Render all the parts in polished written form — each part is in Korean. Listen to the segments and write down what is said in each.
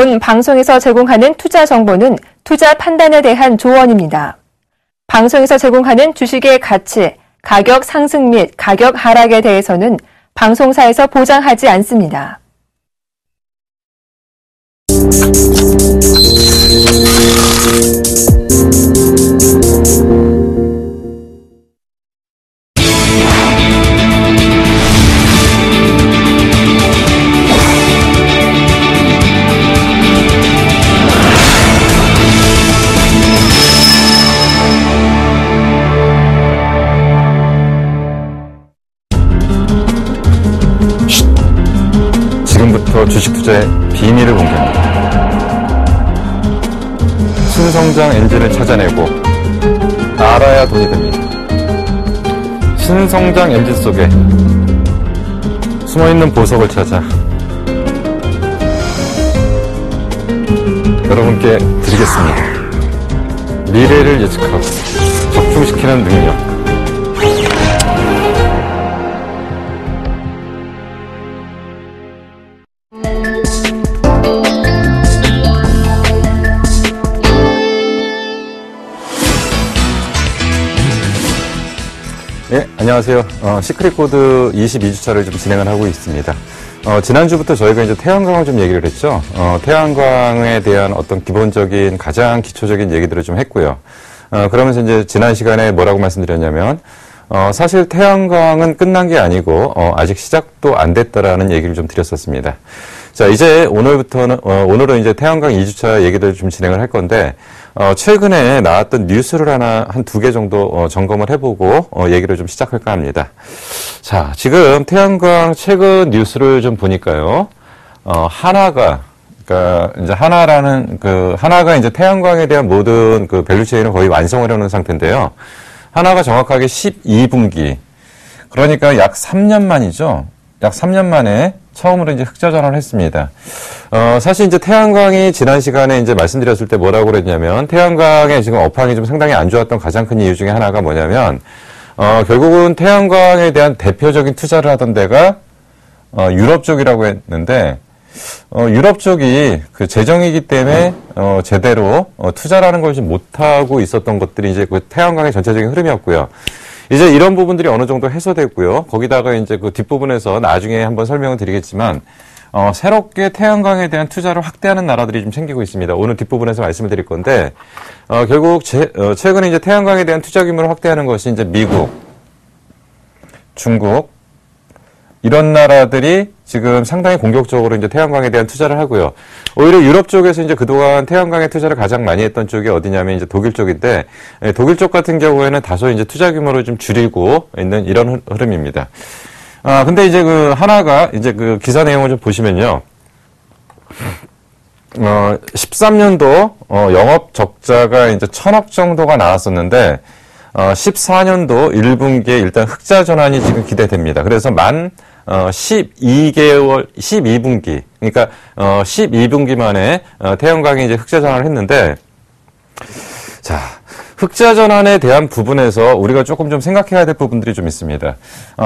본 방송에서 제공하는 투자 정보는 투자 판단에 대한 조언입니다. 방송에서 제공하는 주식의 가치, 가격 상승 및 가격 하락에 대해서는 방송사에서 보장하지 않습니다. 지금부터 주식 투자의 비밀을 공개합니다. 신성장 엔진을 찾아내고 알아야 돈이 됩니다. 신성장 엔진 속에 숨어있는 보석을 찾아 여러분께 드리겠습니다. 미래를 예측하고 적중시키는 능력. 예, 안녕하세요. 시크릿 코드 22주차를 좀 진행을 하고 있습니다. 지난주부터 저희가 이제 태양광을 좀 얘기를 했죠. 태양광에 대한 어떤 기본적인, 가장 기초적인 얘기들을 좀 했고요. 그러면서 이제 지난 시간에 뭐라고 말씀드렸냐면, 사실 태양광은 끝난 게 아니고, 아직 시작도 안 됐다라는 얘기를 좀 드렸었습니다. 자, 이제 오늘은 이제 태양광 2주차 얘기들을 좀 진행을 할 건데, 최근에 나왔던 뉴스를 한 두 개 정도 점검을 해보고 얘기를 좀 시작할까 합니다. 자, 지금 태양광 최근 뉴스를 좀 보니까요, 하나가 이제 하나가 이제 태양광에 대한 모든 그 밸류체인을 거의 완성을 해놓은 상태인데요. 하나가 정확하게 12분기, 그러니까 약 3년 만이죠. 약 3년 만에 처음으로 이제 흑자 전환을 했습니다. 사실 이제 태양광이 지난 시간에 이제 말씀드렸을 때 뭐라고 그랬냐면, 태양광의 지금 업황이 좀 상당히 안 좋았던 가장 큰 이유 중에 하나가 뭐냐면, 결국은 태양광에 대한 대표적인 투자를 하던 데가, 유럽 쪽이라고 했는데, 유럽 쪽이 그 재정이기 때문에, 제대로, 투자라는 걸 좀 못하고 있었던 것들이 이제 그 태양광의 전체적인 흐름이었고요. 이제 이런 부분들이 어느 정도 해소됐고요. 거기다가 이제 그 뒷부분에서 나중에 한번 설명을 드리겠지만, 새롭게 태양광에 대한 투자를 확대하는 나라들이 좀 생기고 있습니다. 오늘 뒷부분에서 말씀을 드릴 건데, 결국 최근에 이제 태양광에 대한 투자 규모를 확대하는 것이 이제 미국, 중국, 이런 나라들이 지금 상당히 공격적으로 이제 태양광에 대한 투자를 하고요. 오히려 유럽 쪽에서 이제 그동안 태양광에 투자를 가장 많이 했던 쪽이 어디냐면 이제 독일 쪽인데, 독일 쪽 같은 경우에는 다소 이제 투자 규모를 좀 줄이고 있는 이런 흐름입니다. 근데 이제 그 하나가 이제 그 기사 내용을 좀 보시면요. 13년도 영업 적자가 이제 1,000억 정도가 나왔었는데, 14년도 1분기에 일단 흑자 전환이 지금 기대됩니다. 그래서 12분기, 그러니까 12분기 만에 태양광이 이제 흑자 전환을 했는데, 자, 흑자 전환에 대한 부분에서 우리가 조금 좀 생각해야 될 부분들이 좀 있습니다.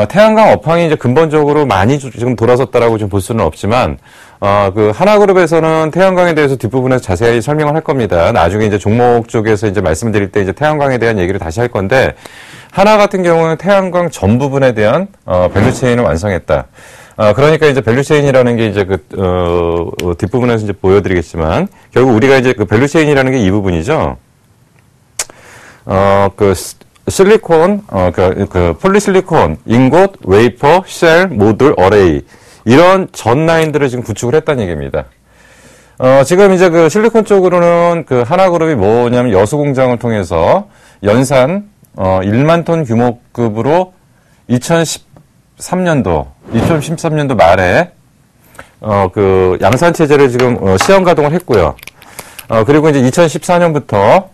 태양광 업황이 이제 근본적으로 많이 지금 돌아섰다라고 좀 볼 수는 없지만, 그 하나그룹에서는 태양광에 대해서 뒷부분에서 자세히 설명을 할 겁니다. 나중에 이제 종목 쪽에서 이제 말씀드릴 때 이제 태양광에 대한 얘기를 다시 할 건데, 하나 같은 경우는 태양광 전 부분에 대한 밸류체인을 완성했다. 그러니까 이제 밸류체인이라는 게 이제 뒷부분에서 이제 보여드리겠지만, 결국 우리가 이제 그 밸류체인이라는 게 이 부분이죠. 실리콘, 폴리실리콘, 인곳, 웨이퍼, 셀, 모듈, 어레이. 이런 전 라인들을 지금 구축을 했다는 얘기입니다. 지금 이제 그 실리콘 쪽으로는 그 하나그룹이 뭐냐면 여수 공장을 통해서 연산, 1만 톤 규모급으로 2013년도 말에, 그 양산 체제를 지금 시험 가동을 했고요. 그리고 이제 2014년부터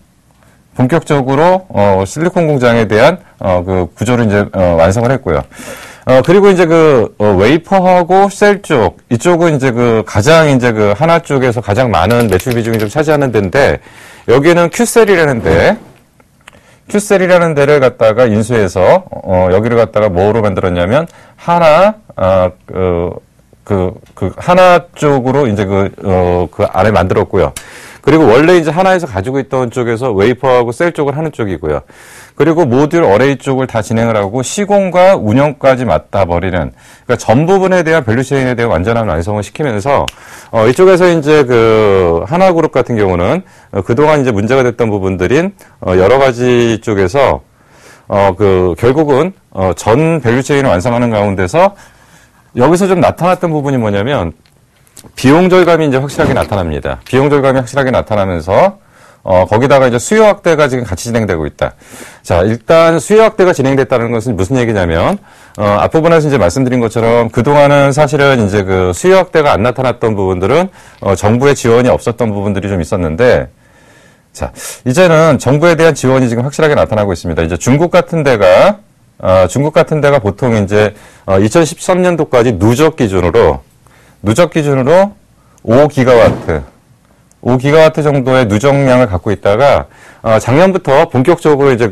본격적으로 실리콘 공장에 대한 그 구조를 이제 완성을 했고요. 그리고 이제 그 웨이퍼하고 셀 쪽, 이쪽은 이제 그 가장 이제 그 하나 쪽에서 가장 많은 매출 비중이 좀 차지하는 데인데, 여기는 큐셀이라는 데를 갖다가 인수해서 여기를 갖다가 뭐로 만들었냐면 하나 하나 쪽으로 이제 그 안에 만들었고요. 그리고 원래 이제 하나에서 가지고 있던 쪽에서 웨이퍼하고 셀 쪽을 하는 쪽이고요. 그리고 모듈 어레이 쪽을 다 진행을 하고 시공과 운영까지 맡아버리는, 그러니까 전 부분에 대한 밸류체인에 대한 완전한 완성을 시키면서, 이쪽에서 이제 그 하나그룹 같은 경우는, 그동안 이제 문제가 됐던 부분들인, 여러 가지 쪽에서, 결국은, 전 밸류체인을 완성하는 가운데서, 여기서 좀 나타났던 부분이 뭐냐면, 비용 절감이 이제 확실하게 나타납니다. 비용 절감이 확실하게 나타나면서, 거기다가 이제 수요 확대가 지금 같이 진행되고 있다. 자, 일단 수요 확대가 진행됐다는 것은 무슨 얘기냐면, 앞부분에서 이제 말씀드린 것처럼 그동안은 사실은 이제 그 수요 확대가 안 나타났던 부분들은, 정부의 지원이 없었던 부분들이 좀 있었는데, 자, 이제는 정부에 대한 지원이 지금 확실하게 나타나고 있습니다. 이제 중국 같은 데가 보통 이제, 2013년도까지 누적 기준으로 5기가와트 정도의 누적량을 갖고 있다가, 작년부터 본격적으로 이제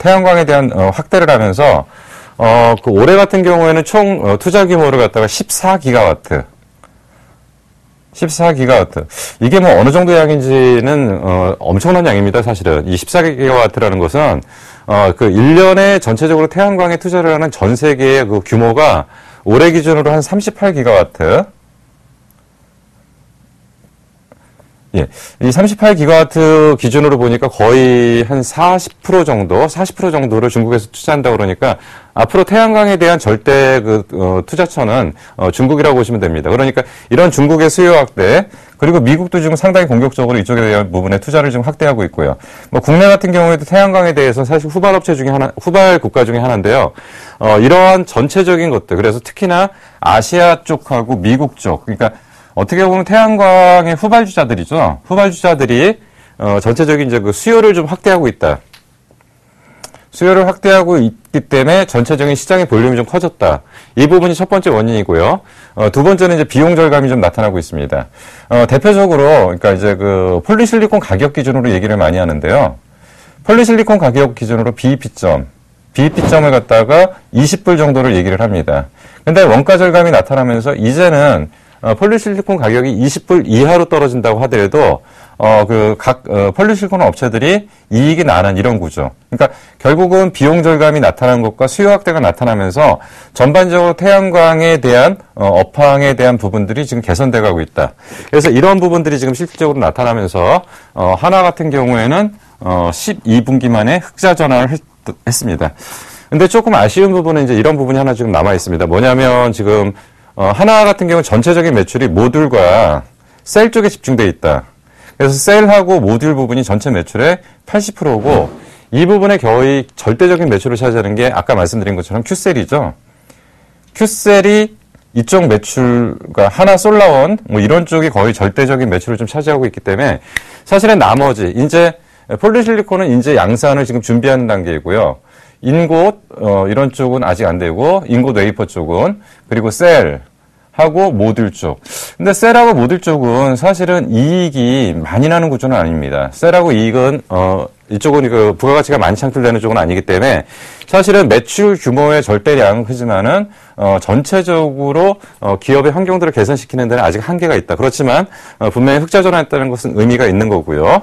태양광에 대한 확대를 하면서, 올해 같은 경우에는 총 투자 규모를 갖다가 14기가와트. 이게 뭐 어느 정도 양인지는, 엄청난 양입니다, 사실은. 이 14기가와트라는 것은, 1년에 전체적으로 태양광에 투자를 하는 전 세계의 그 규모가 올해 기준으로 한 38기가와트. 예. 이 38기가와트 기준으로 보니까 거의 한 40% 정도를 중국에서 투자한다고 그러니까 앞으로 태양광에 대한 절대 투자처는 중국이라고 보시면 됩니다. 그러니까 이런 중국의 수요 확대, 그리고 미국도 지금 상당히 공격적으로 이쪽에 대한 부분에 투자를 지금 확대하고 있고요. 뭐 국내 같은 경우에도 태양광에 대해서 사실 후발 국가 중에 하나인데요. 이러한 전체적인 것들, 그래서 특히나 아시아 쪽하고 미국 쪽, 그러니까 어떻게 보면 태양광의 후발주자들이죠. 후발주자들이 전체적인 이제 그 수요를 좀 확대하고 있다. 수요를 확대하고 있기 때문에 전체적인 시장의 볼륨이 좀 커졌다. 이 부분이 첫 번째 원인이고요. 두 번째는 이제 비용 절감이 좀 나타나고 있습니다. 대표적으로 그러니까 이제 그 폴리실리콘 가격 기준으로 얘기를 많이 하는데요. 폴리실리콘 가격 기준으로 BEP점을 갖다가 20불 정도를 얘기를 합니다. 근데 원가 절감이 나타나면서 이제는 폴리실리콘 가격이 20불 이하로 떨어진다고 하더라도, 폴리실리콘 업체들이 이익이 나는 이런 구조. 그러니까 결국은 비용 절감이 나타난 것과 수요 확대가 나타나면서 전반적으로 태양광에 대한, 업황에 대한 부분들이 지금 개선돼 가고 있다. 그래서 이런 부분들이 지금 실질적으로 나타나면서, 하나 같은 경우에는, 12분기 만에 흑자 전환을 했습니다. 근데 조금 아쉬운 부분은 이제 이런 부분이 하나 지금 남아 있습니다. 뭐냐면 지금, 하나 같은 경우 전체적인 매출이 모듈과 셀 쪽에 집중돼 있다. 그래서 셀하고 모듈 부분이 전체 매출의 80%고 이 부분에 거의 절대적인 매출을 차지하는 게 아까 말씀드린 것처럼 Q셀이죠. Q셀이 이쪽 매출과 하나 솔라원 뭐 이런 쪽이 거의 절대적인 매출을 좀 차지하고 있기 때문에 사실은 나머지 이제 폴리실리콘은 이제 양산을 지금 준비하는 단계이고요. 인곳 이런 쪽은 아직 안 되고 인곳 웨이퍼 쪽은 그리고 셀하고 모듈 쪽. 근데 셀하고 모듈 쪽은 사실은 이익이 많이 나는 구조는 아닙니다. 셀하고 이익은 이쪽은 그 부가가치가 많이 창출되는 쪽은 아니기 때문에 사실은 매출 규모의 절대량은 크지만은 전체적으로 기업의 환경들을 개선시키는 데는 아직 한계가 있다. 그렇지만 분명히 흑자 전환했다는 것은 의미가 있는 거고요.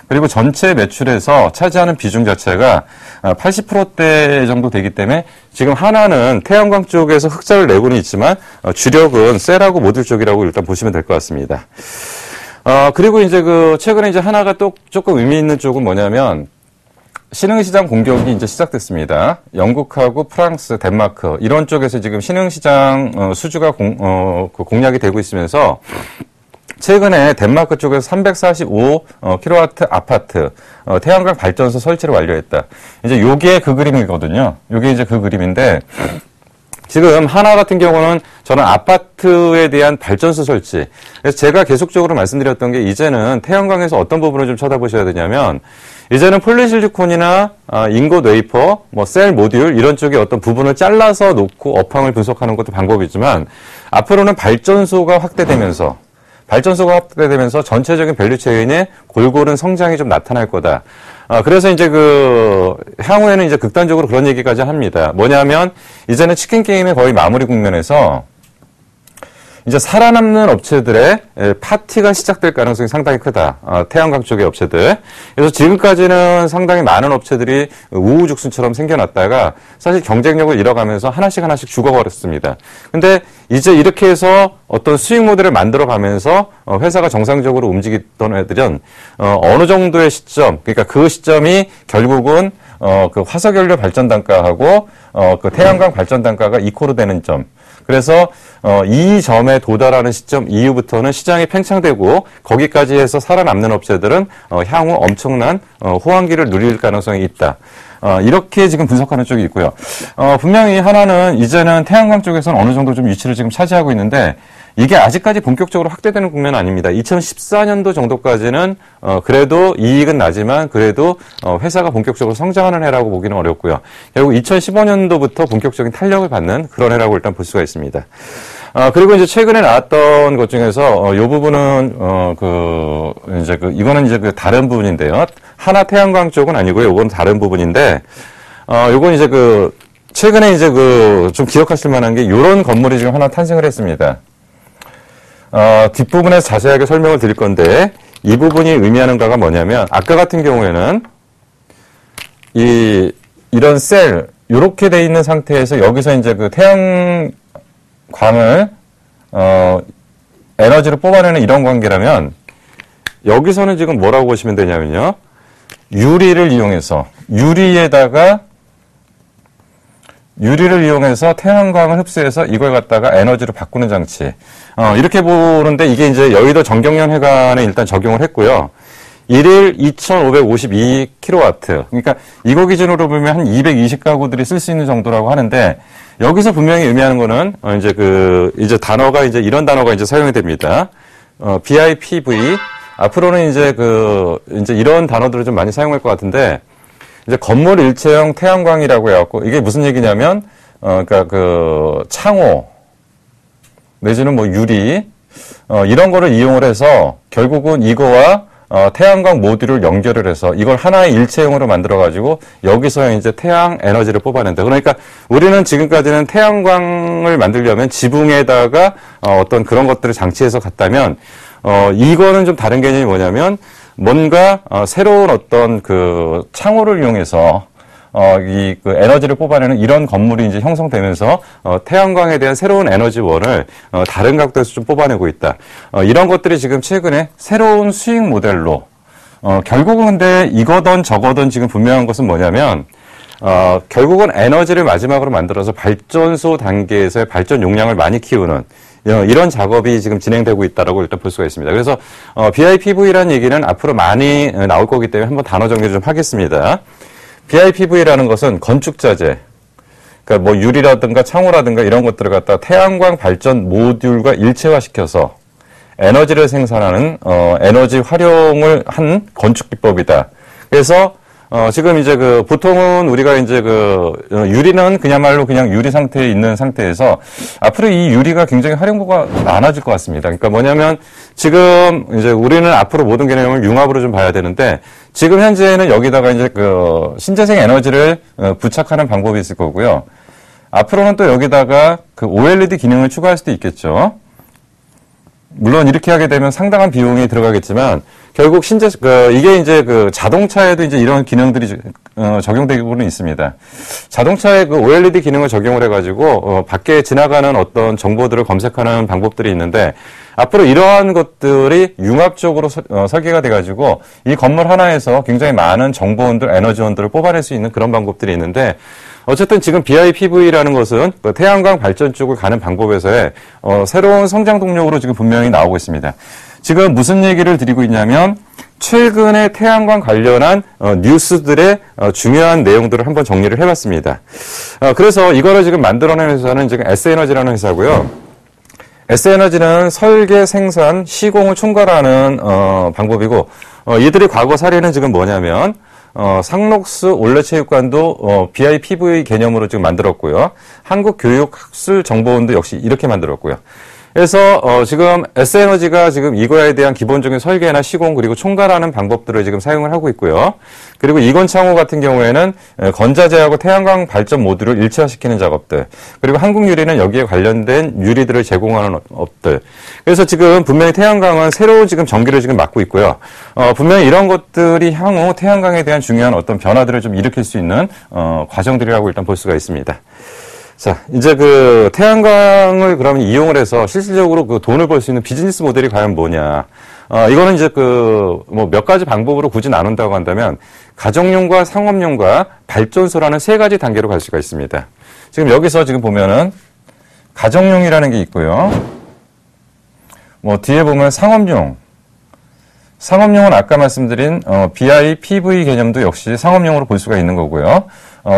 그리고 전체 매출에서 차지하는 비중 자체가 80%대 정도 되기 때문에 지금 하나는 태양광 쪽에서 흑자를 내고는 있지만 주력은 셀하고 모듈 쪽이라고 일단 보시면 될 것 같습니다. 그리고 이제 최근에 이제 하나가 또 조금 의미 있는 쪽은 뭐냐면 신흥시장 공격이 이제 시작됐습니다. 영국하고 프랑스, 덴마크 이런 쪽에서 지금 신흥시장 수주가 공략이 되고 있으면서 최근에 덴마크 쪽에서 345kW 아파트 태양광 발전소 설치를 완료했다. 이제 요게 그 그림이거든요. 요게 이제 그 그림인데 지금 하나 같은 경우는 저는 아파트에 대한 발전소 설치. 그래서 제가 계속적으로 말씀드렸던 게 이제는 태양광에서 어떤 부분을 좀 쳐다보셔야 되냐면 이제는 폴리실리콘이나 인곳 웨이퍼, 뭐 셀 모듈 이런 쪽에 어떤 부분을 잘라서 놓고 업황을 분석하는 것도 방법이지만 앞으로는 발전소가 확대되면서 전체적인 밸류체인의 골고른 성장이 좀 나타날 거다. 그래서 이제 향후에는 이제 극단적으로 그런 얘기까지 합니다. 뭐냐면, 이제는 치킨 게임의 거의 마무리 국면에서, 이제 살아남는 업체들의 파티가 시작될 가능성이 상당히 크다. 태양광 쪽의 업체들. 그래서 지금까지는 상당히 많은 업체들이 우후죽순처럼 생겨났다가 사실 경쟁력을 잃어가면서 하나씩 죽어버렸습니다. 근데 이제 이렇게 해서 어떤 수익 모델을 만들어가면서 회사가 정상적으로 움직이던 애들은 어느 정도의 시점, 그러니까 그 시점이 결국은 그 화석연료 발전 단가하고 그 태양광 발전 단가가 이코로 되는 점. 그래서 이 점에 도달하는 시점 이후부터는 시장이 팽창되고 거기까지 해서 살아남는 업체들은 향후 엄청난 호황기를 누릴 가능성이 있다. 이렇게 지금 분석하는 쪽이 있고요. 분명히 하나는 이제는 태양광 쪽에서는 어느 정도 좀 위치를 지금 차지하고 있는데 이게 아직까지 본격적으로 확대되는 국면은 아닙니다. 2014년도 정도까지는 그래도 이익은 나지만 그래도 회사가 본격적으로 성장하는 해라고 보기는 어렵고요. 결국 2015년도부터 본격적인 탄력을 받는 그런 해라고 일단 볼 수가 있습니다. 그리고 이제 최근에 나왔던 것 중에서 요 부분은 이거는 이제 그 다른 부분인데요. 하나 태양광 쪽은 아니고요. 요건 다른 부분인데 요건 이제 최근에 이제 좀 기억하실 만한 게 요런 건물이 지금 하나 탄생을 했습니다. 뒷부분에서 자세하게 설명을 드릴 건데, 이 부분이 의미하는 바가 뭐냐면, 아까 같은 경우에는, 이런 셀, 요렇게 돼 있는 상태에서 여기서 이제 그 태양광을, 에너지를 뽑아내는 이런 관계라면, 여기서는 지금 뭐라고 보시면 되냐면요. 유리를 이용해서 태양광을 흡수해서 이걸 갖다가 에너지로 바꾸는 장치. 이렇게 보는데 이게 이제 여의도 정경련 회관에 일단 적용을 했고요. 1일 2,552kW. 그러니까 이거 기준으로 보면 한 220가구들이 쓸 수 있는 정도라고 하는데 여기서 분명히 의미하는 거는 이제 단어가 이제 이런 단어가 이제 사용이 됩니다. BIPV. 앞으로는 이제 이런 단어들을 좀 많이 사용할 것 같은데 이제 건물 일체형 태양광이라고 해갖고 이게 무슨 얘기냐면 그러니까 창호 내지는 뭐 유리 이런 거를 이용을 해서 결국은 이거와 태양광 모듈을 연결을 해서 이걸 하나의 일체형으로 만들어 가지고 여기서 이제 태양 에너지를 뽑아낸다. 그러니까 우리는 지금까지는 태양광을 만들려면 지붕에다가 어떤 그런 것들을 장치해서 갔다면 이거는 좀 다른 개념이 뭐냐면 뭔가 새로운 어떤 창호를 이용해서 에너지를 뽑아내는 이런 건물이 이제 형성되면서 태양광에 대한 새로운 에너지원을 다른 각도에서 좀 뽑아내고 있다. 이런 것들이 지금 최근에 새로운 수익 모델로 결국은 근데 이거든 저거든 지금 분명한 것은 뭐냐면 결국은 에너지를 마지막으로 만들어서 발전소 단계에서의 발전 용량을 많이 키우는 이런 작업이 지금 진행되고 있다라고 일단 볼 수가 있습니다. 그래서 BIPV라는 얘기는 앞으로 많이 나올 거기 때문에 한번 단어 정리를 좀 하겠습니다. BIPV라는 것은 건축자재, 그러니까 뭐 유리라든가 창호라든가 이런 것들을 갖다 태양광 발전 모듈과 일체화시켜서 에너지를 생산하는 에너지 활용을 한 건축 기법이다. 그래서 지금 이제 보통은 우리가 이제 유리는 그야말로 그냥 유리 상태에 있는 상태에서 앞으로 이 유리가 굉장히 활용도가 많아질 것 같습니다. 그러니까 뭐냐면 지금 이제 우리는 앞으로 모든 개념을 융합으로 좀 봐야 되는데 지금 현재는 여기다가 이제 신재생 에너지를 부착하는 방법이 있을 거고요. 앞으로는 또 여기다가 OLED 기능을 추가할 수도 있겠죠. 물론 이렇게 하게 되면 상당한 비용이 들어가겠지만 결국 이게 이제 자동차에도 이제 이런 기능들이 적용되고는 있습니다. 자동차에 OLED 기능을 적용을 해가지고 밖에 지나가는 어떤 정보들을 검색하는 방법들이 있는데 앞으로 이러한 것들이 융합적으로 설계가 돼가지고 이 건물 하나에서 굉장히 많은 정보원들, 에너지원들을 뽑아낼 수 있는 그런 방법들이 있는데 어쨌든 지금 BIPV라는 것은 태양광 발전 쪽을 가는 방법에서의 새로운 성장 동력으로 지금 분명히 나오고 있습니다. 지금 무슨 얘기를 드리고 있냐면 최근에 태양광 관련한 뉴스들의 중요한 내용들을 한번 정리를 해봤습니다. 그래서 이거를 지금 만들어낸 회사는 지금 S에너지라는 회사고요. S에너지는 설계, 생산, 시공을 총괄하는 방법이고 이들의 과거 사례는 지금 뭐냐면 상록수 올레체육관도 BIPV 개념으로 지금 만들었고요. 한국교육학술정보원도 역시 이렇게 만들었고요. 그래서 지금 S에너지가 지금 이거에 대한 기본적인 설계나 시공 그리고 총괄하는 방법들을 지금 사용을 하고 있고요. 그리고 이건창호 같은 경우에는 건자재하고 태양광 발전 모듈을 일체화시키는 작업들, 그리고 한국유리는 여기에 관련된 유리들을 제공하는 업들. 그래서 지금 분명히 태양광은 새로운 지금 전기를 지금 맡고 있고요. 분명히 이런 것들이 향후 태양광에 대한 중요한 어떤 변화들을 좀 일으킬 수 있는 과정들이라고 일단 볼 수가 있습니다. 자, 이제 그 태양광을 그러면 이용을 해서 실질적으로 그 돈을 벌 수 있는 비즈니스 모델이 과연 뭐냐. 이거는 이제 뭐 몇 가지 방법으로 굳이 나눈다고 한다면 가정용과 상업용과 발전소라는 세 가지 단계로 갈 수가 있습니다. 지금 여기서 지금 보면은 가정용이라는 게 있고요. 뭐 뒤에 보면 상업용은 아까 말씀드린 BIPV 개념도 역시 상업용으로 볼 수가 있는 거고요.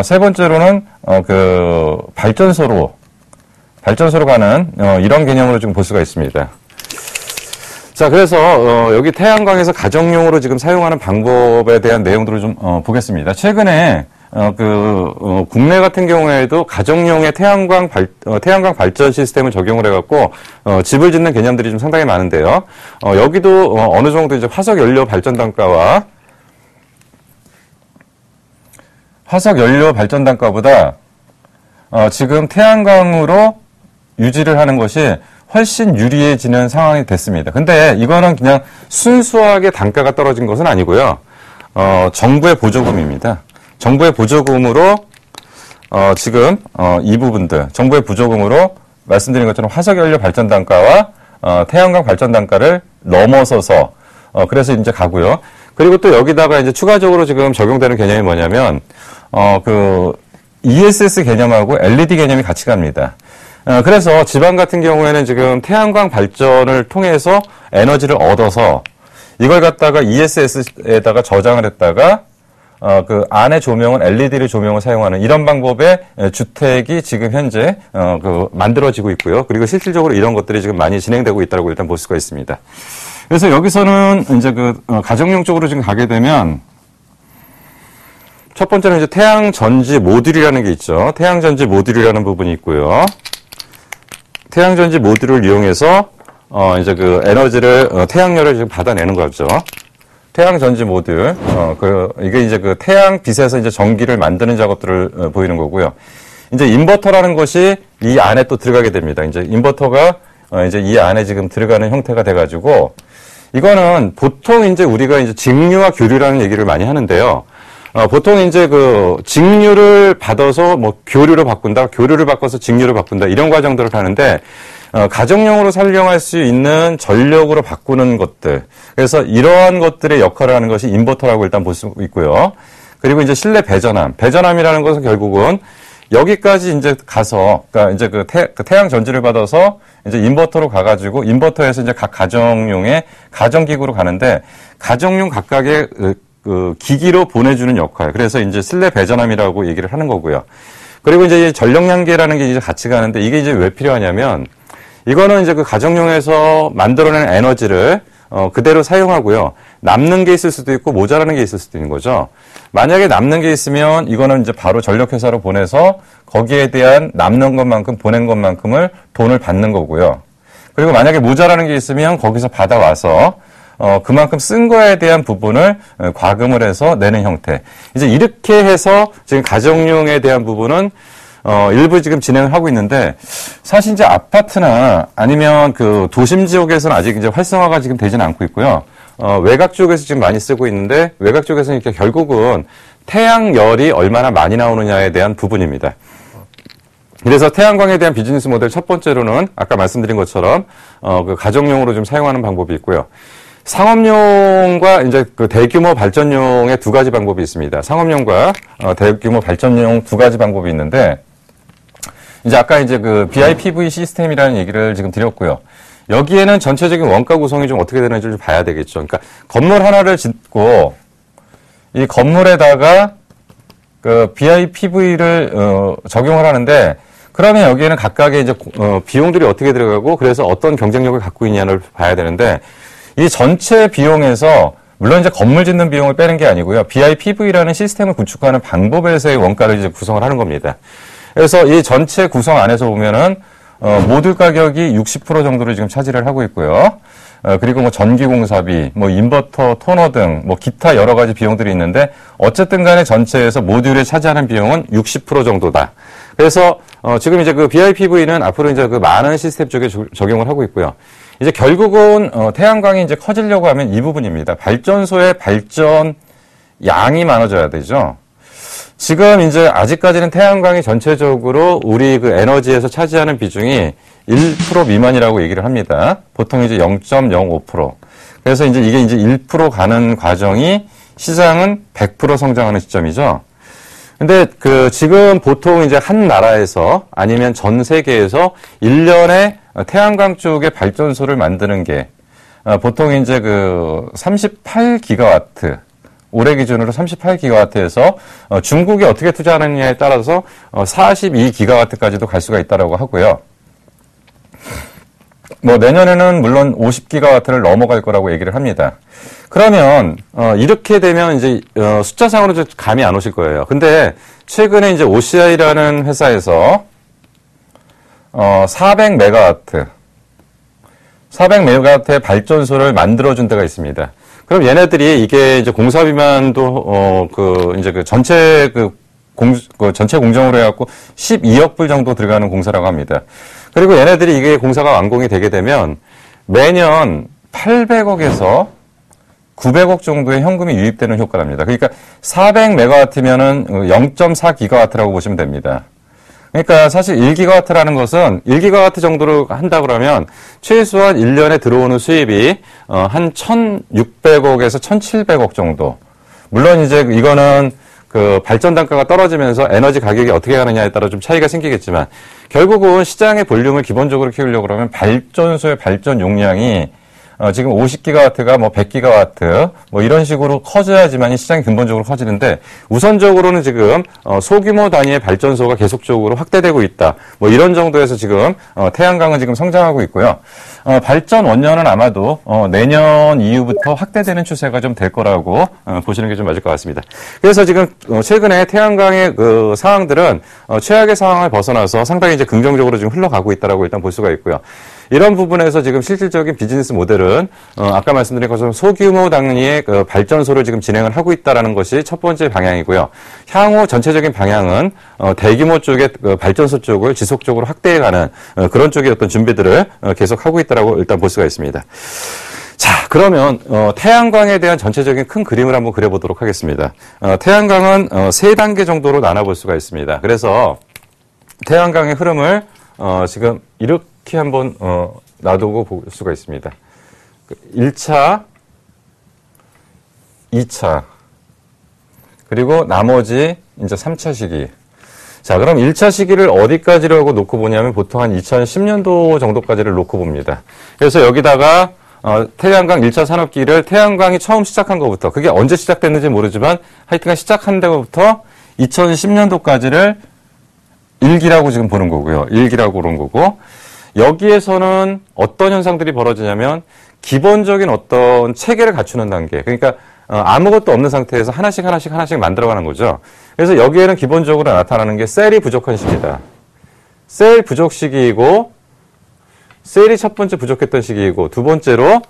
세 번째로는 그 발전소로 가는 이런 개념으로 지금 볼 수가 있습니다. 자, 그래서 여기 태양광에서 가정용으로 지금 사용하는 방법에 대한 내용들을 좀 보겠습니다. 최근에 국내 같은 경우에도 가정용의 태양광 발전 시스템을 적용을 해갖고 집을 짓는 개념들이 좀 상당히 많은데요. 여기도 어느 정도 이제 화석 연료 발전 단가와 지금 태양광으로 유지를 하는 것이 훨씬 유리해지는 상황이 됐습니다. 근데 이거는 그냥 순수하게 단가가 떨어진 것은 아니고요. 정부의 보조금입니다. 정부의 보조금으로 지금 이 부분들 정부의 보조금으로 말씀드린 것처럼 화석연료 발전 단가와 태양광 발전 단가를 넘어서서 그래서 이제 가고요. 그리고 또 여기다가 이제 추가적으로 지금 적용되는 개념이 뭐냐면 ESS 개념하고 LED 개념이 같이 갑니다. 그래서 지방 같은 경우에는 지금 태양광 발전을 통해서 에너지를 얻어서 이걸 갖다가 ESS에다가 저장을 했다가 그 안에 조명은 LED를 조명을 사용하는 이런 방법의 주택이 지금 현재 만들어지고 있고요. 그리고 실질적으로 이런 것들이 지금 많이 진행되고 있다고 일단 볼 수가 있습니다. 그래서 여기서는 이제 가정용 쪽으로 지금 가게 되면 첫 번째는 이제 태양전지 모듈이라는 게 있죠. 태양전지 모듈이라는 부분이 있고요. 태양전지 모듈을 이용해서 이제 에너지를 태양열을 지금 받아내는 거죠. 태양전지 모듈, 이게 이제 태양빛에서 이제 전기를 만드는 작업들을 보이는 거고요. 이제 인버터라는 것이 이 안에 또 들어가게 됩니다. 이제 인버터가 이제 이 안에 지금 들어가는 형태가 돼가지고 이거는 보통 이제 우리가 이제 직류와 교류라는 얘기를 많이 하는데요. 보통 이제 직류를 받아서 뭐 교류로 바꾼다, 교류를 바꿔서 직류로 바꾼다 이런 과정들을 하는데 가정용으로 사용할 수 있는 전력으로 바꾸는 것들. 그래서 이러한 것들의 역할을 하는 것이 인버터라고 일단 볼 수 있고요. 그리고 이제 실내 배전함이라는 것은 결국은 여기까지 이제 가서, 그러니까 이제 태양 전지를 받아서 이제 인버터로 가가지고 인버터에서 이제 각 가정용의 가정기구로 가는데 가정용 각각의 기기로 보내주는 역할. 그래서 이제 실내 배전함이라고 얘기를 하는 거고요. 그리고 이제 전력량계라는 게 이제 같이 가는데 이게 이제 왜 필요하냐면 이거는 이제 가정용에서 만들어낸 에너지를 그대로 사용하고요. 남는 게 있을 수도 있고 모자라는 게 있을 수도 있는 거죠. 만약에 남는 게 있으면 이거는 이제 바로 전력회사로 보내서 거기에 대한 남는 것만큼 보낸 것만큼을 돈을 받는 거고요. 그리고 만약에 모자라는 게 있으면 거기서 받아와서 그만큼 쓴 거에 대한 부분을 과금을 해서 내는 형태. 이제 이렇게 해서 지금 가정용에 대한 부분은 일부 지금 진행을 하고 있는데 사실 이제 아파트나 아니면 도심 지역에서는 아직 이제 활성화가 지금 되지는 않고 있고요. 외곽 쪽에서 지금 많이 쓰고 있는데 외곽 쪽에서는 이렇게 결국은 태양열이 얼마나 많이 나오느냐에 대한 부분입니다. 그래서 태양광에 대한 비즈니스 모델 첫 번째로는 아까 말씀드린 것처럼 가정용으로 좀 사용하는 방법이 있고요. 상업용과 이제 대규모 발전용의 두 가지 방법이 있습니다. 상업용과 대규모 발전용 두 가지 방법이 있는데 이제 아까 이제 BIPV 시스템이라는 얘기를 지금 드렸고요. 여기에는 전체적인 원가 구성이 좀 어떻게 되는지 좀 봐야 되겠죠. 그러니까 건물 하나를 짓고 이 건물에다가 BIPV를 적용을 하는데 그러면 여기에는 각각의 이제 비용들이 어떻게 들어가고 그래서 어떤 경쟁력을 갖고 있냐를 봐야 되는데 이 전체 비용에서 물론 이제 건물 짓는 비용을 빼는 게 아니고요. BIPV라는 시스템을 구축하는 방법에서의 원가를 이제 구성을 하는 겁니다. 그래서 이 전체 구성 안에서 보면은 모듈 가격이 60% 정도를 지금 차지를 하고 있고요. 그리고 뭐 전기공사비, 뭐 인버터, 토너 등 뭐 기타 여러 가지 비용들이 있는데 어쨌든 간에 전체에서 모듈에 차지하는 비용은 60% 정도다. 그래서 지금 이제 그 BIPV는 앞으로 이제 그 많은 시스템 쪽에 적용을 하고 있고요. 이제 결국은 태양광이 이제 커지려고 하면 이 부분입니다. 발전소의 발전 양이 많아져야 되죠. 지금 이제 아직까지는 태양광이 전체적으로 우리 그 에너지에서 차지하는 비중이 1% 미만이라고 얘기를 합니다. 보통 이제 0.05%. 그래서 이게 이제 1% 가는 과정이 시장은 100% 성장하는 시점이죠. 근데 지금 보통 이제 한 나라에서 아니면 전 세계에서 1년에 태양광 쪽의 발전소를 만드는 게 보통 이제 38기가와트. 올해 기준으로 38기가와트에서 중국이 어떻게 투자하느냐에 따라서 42기가와트까지도 갈 수가 있다라고 하고요. 뭐 내년에는 물론 50기가와트를 넘어갈 거라고 얘기를 합니다. 그러면 이렇게 되면 이제 숫자상으로 좀 감이 안 오실 거예요. 근데 최근에 이제 OCI라는 회사에서 400메가와트의 발전소를 만들어준 데가 있습니다. 그럼 얘네들이 이게 이제 공사비만도 전체 전체 공정으로 해갖고 12억 불 정도 들어가는 공사라고 합니다. 그리고 얘네들이 이게 공사가 완공이 되게 되면 매년 800억에서 900억 정도의 현금이 유입되는 효과랍니다. 그러니까 400메가와트면은 0.4기가와트라고 보시면 됩니다. 그러니까 사실 1기가와트라는 것은 1기가와트 정도로 한다 그러면 최소한 1년에 들어오는 수입이 한 1,600억에서 1,700억 정도. 물론 이제 이거는 발전 단가가 떨어지면서 에너지 가격이 어떻게 가느냐에 따라 좀 차이가 생기겠지만 결국은 시장의 볼륨을 기본적으로 키우려고 그러면 발전소의 발전 용량이 지금 50기가와트가 뭐 100기가와트 뭐 이런 식으로 커져야지만 시장이 근본적으로 커지는데 우선적으로는 지금 소규모 단위의 발전소가 계속적으로 확대되고 있다. 뭐 이런 정도에서 지금 태양광은 지금 성장하고 있고요. 발전 원료는 아마도 내년 이후부터 확대되는 추세가 좀 될 거라고 보시는 게 좀 맞을 것 같습니다. 그래서 지금 최근에 태양광의 상황들은 최악의 상황을 벗어나서 상당히 이제 긍정적으로 지금 흘러가고 있다라고 일단 볼 수가 있고요. 이런 부분에서 지금 실질적인 비즈니스 모델은 아까 말씀드린 것처럼 소규모 단위의 발전소를 지금 진행을 하고 있다라는 것이 첫 번째 방향이고요. 향후 전체적인 방향은 대규모 쪽의 발전소 쪽을 지속적으로 확대해가는 그런 쪽의 어떤 준비들을 계속 하고 있다라고 일단 볼 수가 있습니다. 자, 그러면 태양광에 대한 전체적인 큰 그림을 한번 그려보도록 하겠습니다. 태양광은 세 단계 정도로 나눠볼 수가 있습니다. 그래서 태양광의 흐름을 지금 이렇게 한번 놔두고 볼 수가 있습니다. 1차, 2차, 그리고 나머지 이제 3차 시기. 자, 그럼 1차 시기를 어디까지라고 놓고 보냐면 보통 한 2010년도 정도까지를 놓고 봅니다. 그래서 여기다가 태양광 1차 산업기를 태양광이 처음 시작한 것부터, 그게 언제 시작됐는지 모르지만 하여튼간 시작한 데부터 2010년도까지를 1기라고 지금 보는 거고요. 1기라고 그런 거고, 여기에서는 어떤 현상들이 벌어지냐면 기본적인 어떤 체계를 갖추는 단계. 그러니까 아무것도 없는 상태에서 하나씩 만들어가는 거죠. 그래서 여기에는 기본적으로 나타나는 게 셀이 부족한 시기다. 셀 부족 시기이고, 셀이 첫 번째 부족했던 시기이고, 두 번째로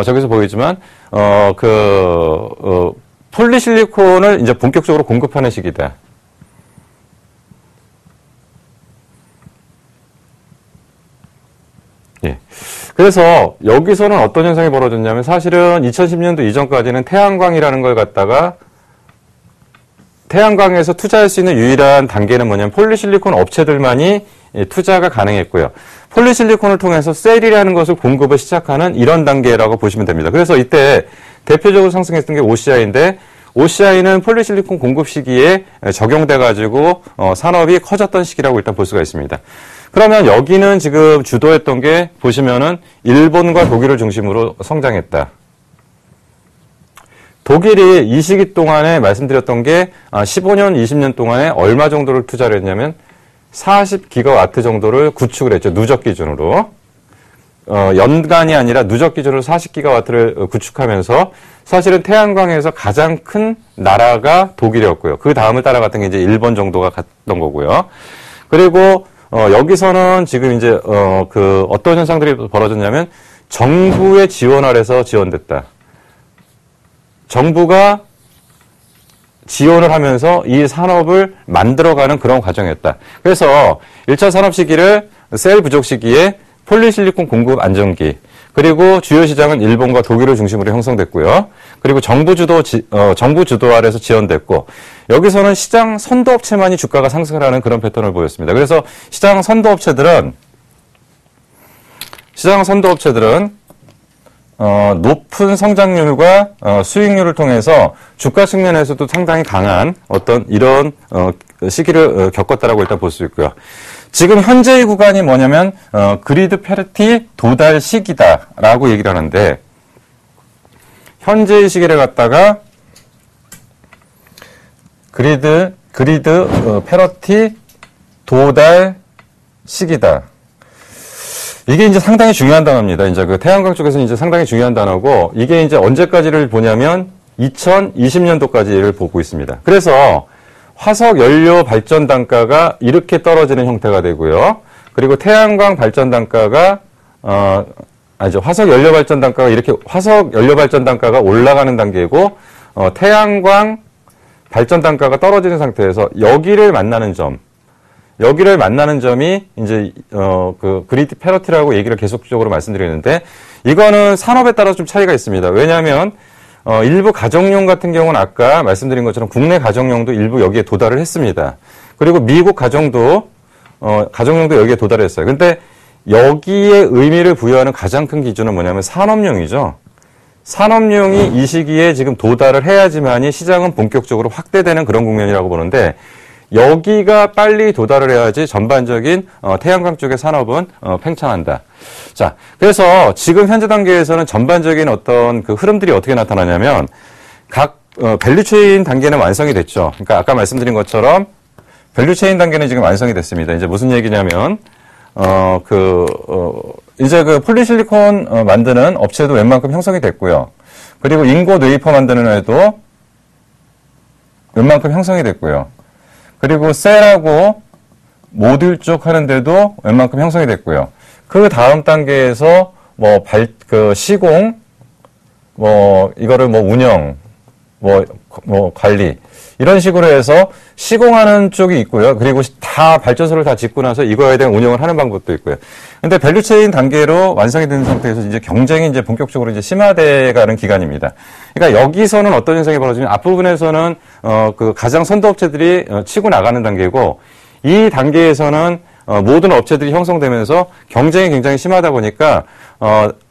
저기서 보이지만 폴리실리콘을 이제 본격적으로 공급하는 시기다. 예. 그래서 여기서는 어떤 현상이 벌어졌냐면 사실은 2010년도 이전까지는 태양광이라는 걸 갖다가 태양광에서 투자할 수 있는 유일한 단계는 뭐냐면 폴리실리콘 업체들만이 투자가 가능했고요. 폴리실리콘을 통해서 셀이라는 것을 공급을 시작하는 이런 단계라고 보시면 됩니다. 그래서 이때 대표적으로 상승했던 게 OCI인데 OCI는 폴리실리콘 공급 시기에 적용돼가지고 산업이 커졌던 시기라고 일단 볼 수가 있습니다. 그러면 여기는 지금 주도했던 게 보시면은 일본과 독일을 중심으로 성장했다. 독일이 이 시기 동안에 말씀드렸던 게 15년, 20년 동안에 얼마 정도를 투자를 했냐면 40기가와트 정도를 구축을 했죠. 누적 기준으로. 연간이 아니라 누적 기준으로 40기가와트를 구축하면서 사실은 태양광에서 가장 큰 나라가 독일이었고요. 그 다음을 따라갔던 게 이제 일본 정도가 갔던 거고요. 그리고 여기서는 지금 이제 어떤 현상들이 벌어졌냐면 정부의 지원 아래서 지원됐다. 정부가 지원을 하면서 이 산업을 만들어가는 그런 과정이었다. 그래서 1차 산업 시기를 셀 부족 시기에 폴리실리콘 공급 안정기, 그리고 주요 시장은 일본과 독일을 중심으로 형성됐고요. 그리고 정부 주도 아래서 지원됐고, 여기서는 시장 선도업체만이 주가가 상승을 하는 그런 패턴을 보였습니다. 그래서 시장 선도업체들은 높은 성장률과 수익률을 통해서 주가 측면에서도 상당히 강한 어떤 이런 시기를 겪었다라고 일단 볼 수 있고요. 지금 현재의 구간이 뭐냐면 그리드 페리티 도달 시기다라고 얘기를 하는데, 현재의 시기를 갖다가 그리드 페러티 도달 시기다. 이게 이제 상당히 중요한 단어입니다. 이제 그 태양광 쪽에서는 이제 상당히 중요한 단어고, 이게 이제 언제까지를 보냐면 2020년도까지를 보고 있습니다. 그래서 화석 연료 발전 단가가 이렇게 떨어지는 형태가 되고요. 그리고 태양광 발전 단가가 화석 연료 발전 단가가 이렇게 화석 연료 발전 단가가 올라가는 단계고, 태양광 발전 단가가 떨어지는 상태에서 여기를 만나는 점이 이제 그 그리드 페러티라고 얘기를 계속적으로 말씀드리는데, 이거는 산업에 따라서 좀 차이가 있습니다. 왜냐하면 일부 가정용 같은 경우는 아까 말씀드린 것처럼 국내 가정용도 일부 여기에 도달을 했습니다. 그리고 미국 가정용도 여기에 도달했어요. 근데 여기에 의미를 부여하는 가장 큰 기준은 뭐냐면 산업용이죠. 산업용이 이 시기에 지금 도달을 해야지만이 시장은 본격적으로 확대되는 그런 국면이라고 보는데, 여기가 빨리 도달을 해야지 전반적인 태양광 쪽의 산업은 팽창한다. 자, 그래서 지금 현재 단계에서는 전반적인 어떤 그 흐름들이 어떻게 나타나냐면, 각 밸류체인 단계는 완성이 됐죠. 그러니까 아까 말씀드린 것처럼 밸류체인 단계는 지금 완성이 됐습니다. 이제 무슨 얘기냐면 이제 그 폴리실리콘 만드는 업체도 웬만큼 형성이 됐고요. 그리고 인고 웨이퍼 만드는 애도 웬만큼 형성이 됐고요. 그리고 셀하고 모듈 쪽 하는데도 웬만큼 형성이 됐고요. 그 다음 단계에서 시공, 이거를 운영, 관리, 이런 식으로 해서 시공하는 쪽이 있고요. 그리고 다 발전소를 다 짓고 나서 이거에 대한 운영을 하는 방법도 있고요. 근데 밸류체인 단계로 완성이 된 상태에서 이제 경쟁이 이제 본격적으로 이제 심화돼 가는 기간입니다. 그러니까 여기서는 어떤 현상이 벌어지면 앞부분에서는 그 가장 선도업체들이 치고 나가는 단계고, 이 단계에서는 모든 업체들이 형성되면서 경쟁이 굉장히 심하다 보니까